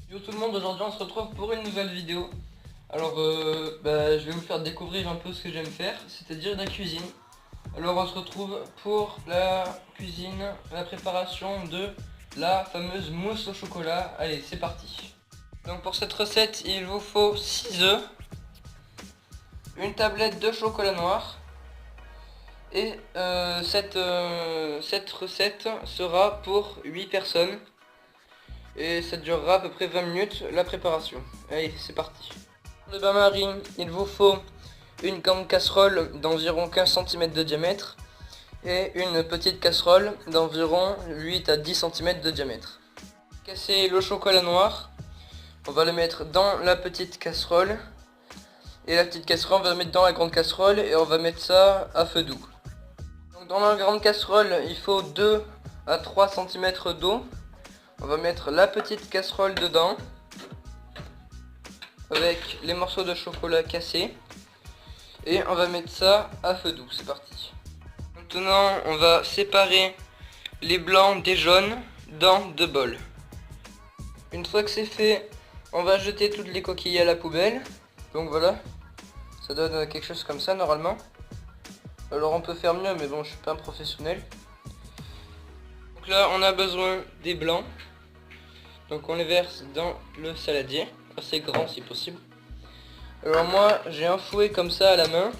Yo tout le monde, aujourd'hui on se retrouve pour une nouvelle vidéo. Alors je vais vous faire découvrir un peu ce que j'aime faire, c'est-à-dire la cuisine. Alors on se retrouve pour la cuisine, la préparation de la fameuse mousse au chocolat. Allez, c'est parti. Donc pour cette recette, il vous faut 6 œufs, une tablette de chocolat noir. Et cette recette sera pour 8 personnes. Et ça durera à peu près 20 minutes la préparation. Allez, c'est parti. Pour le bain-marie, il vous faut une grande casserole d'environ 15 cm de diamètre et une petite casserole d'environ 8 à 10 cm de diamètre. Casser le chocolat noir, on va le mettre dans la petite casserole et la petite casserole on va le mettre dans la grande casserole et on va mettre ça à feu doux. Donc dans la grande casserole, il faut 2 à 3 cm d'eau. On va mettre la petite casserole dedans avec les morceaux de chocolat cassés et on va mettre ça à feu doux. C'est parti. Maintenant on va séparer les blancs des jaunes dans 2 bols. Une fois que c'est fait, on va jeter toutes les coquilles à la poubelle. Donc voilà, ça donne quelque chose comme ça normalement. Alors on peut faire mieux, mais bon, je suis pas un professionnel. Donc là on a besoin des blancs. Donc on les verse dans le saladier, assez grand si possible. Alors moi j'ai un fouet comme ça à la main.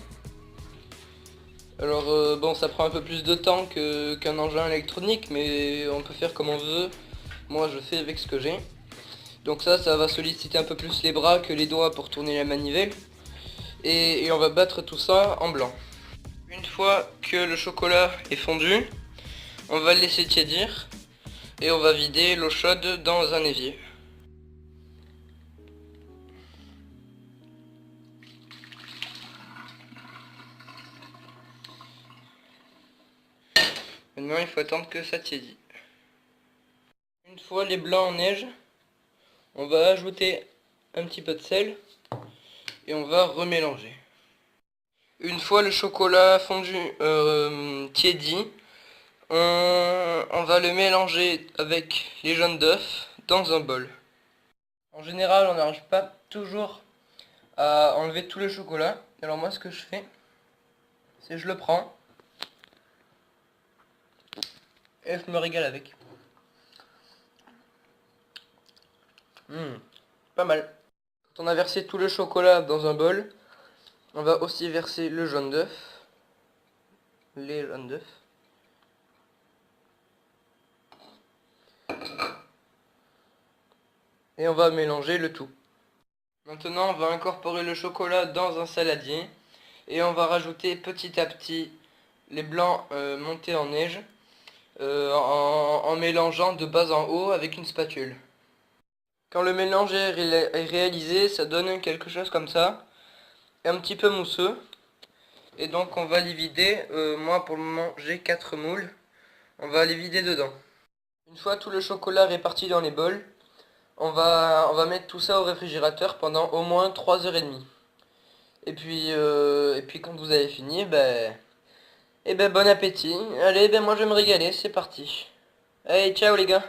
Alors bon, ça prend un peu plus de temps qu'un engin électronique, mais on peut faire comme on veut. Moi je fais avec ce que j'ai. Donc ça va solliciter un peu plus les bras que les doigts pour tourner la manivelle. Et on va battre tout ça en blanc. Une fois que le chocolat est fondu, on va le laisser tiédir. Et on va vider l'eau chaude dans un évier. Maintenant il faut attendre que ça tiédit. Une fois les blancs en neige, on va ajouter un petit peu de sel et on va remélanger. Une fois le chocolat fondu tiédi, on va le mélanger avec les jaunes d'œufs dans un bol. En général, on n'arrive pas toujours à enlever tout le chocolat. Alors moi, ce que je fais, c'est que je le prends et je me régale avec. Pas mal. Quand on a versé tout le chocolat dans un bol, on va aussi verser le jaune d'œuf, les jaunes d'œufs. Et on va mélanger le tout. Maintenant, on va incorporer le chocolat dans un saladier et on va rajouter petit à petit les blancs montés en neige en mélangeant de bas en haut avec une spatule. Quand le mélange est réalisé, ça donne quelque chose comme ça, un petit peu mousseux. Et donc on va les vider, moi pour le moment j'ai 4 moules, on va les vider dedans. Une fois tout le chocolat réparti dans les bols, on va mettre tout ça au réfrigérateur pendant au moins 3h30. Et puis quand vous avez fini, bon appétit. Allez, moi je vais me régaler, c'est parti. Allez, ciao les gars.